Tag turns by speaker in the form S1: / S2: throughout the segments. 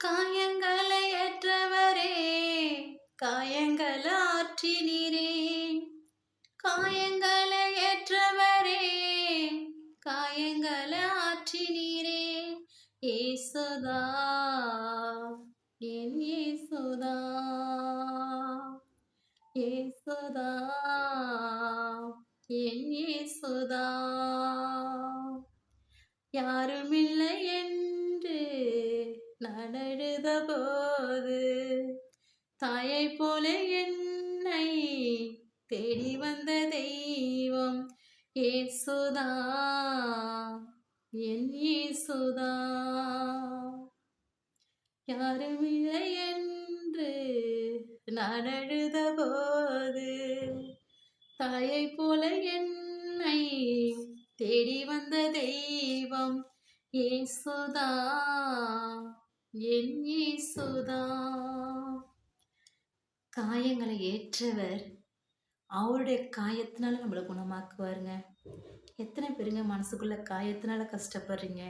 S1: காயங்களை ஏற்றவரே, காயங்கள் ஆற்றினீரே. காயங்களை ஏற்றவரே, காயங்கள் ஆற்றினீரே. ஏசுதா, என் ஏசுதா, ஏசுதா, என் ஏசுதா. யாருமில்லை என்று நான் அழுத போது, தாயை போல என்னை தேடி வந்த தெய்வம் ஏசுதா, என் ஏசுதா. யாருமில்லை என்று நான் அழுத போது, தாயை போல என்னை தேடி வந்த தெய்வம் ஏசுதா, என் ஏசுதா. காயங்களை ஏற்றவர், அவருடைய காயத்தினால நம்மளை குணமாக்குவாருங்க. எத்தனை பேருங்க மனசுக்குள்ள காயத்தினால கஷ்டப்படுறீங்க?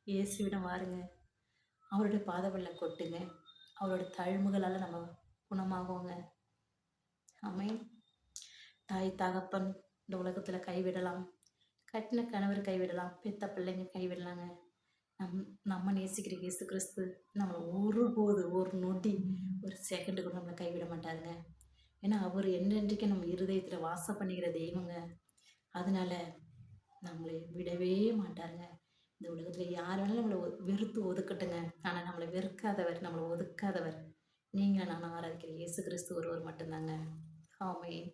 S1: இயேசுவிடம் வாருங்க, அவருடைய பாதவல்ல கொட்டுங்க. அவரோட தழும்புகளால் நம்ம குணமாகுவோங்க. ஆமென். தாய் தகப்பன் இந்த உலகத்தில் கைவிடலாம், கட்டின கணவர் கைவிடலாம், பெத்த பிள்ளைங்க கைவிடலாங்க. நம்ம நேசிக்கிற இயேசு கிறிஸ்து நம்மளை ஒருபோது, ஒரு நொடி, ஒரு செகண்டு கூட நம்மளை கைவிட மாட்டாருங்க. ஏன்னா அவர் என்னென்றைக்கு நம்ம இருதயத்தில் வாசம் பண்ணிக்கிற தெய்வங்க. அதனால நம்மளை விடவே மாட்டாருங்க. இந்த உலகத்தில் யார் வேணாலும் நம்மளை வெறுத்து ஒதுக்கட்டுங்க, ஆனால் நம்மளை வெறுக்காதவர், நம்மளை ஒதுக்காதவர் நீங்கள் நான் ஆராதிக்கிற இயேசு கிறிஸ்து ஒருவர் மட்டும்தாங்க. ஆமென்.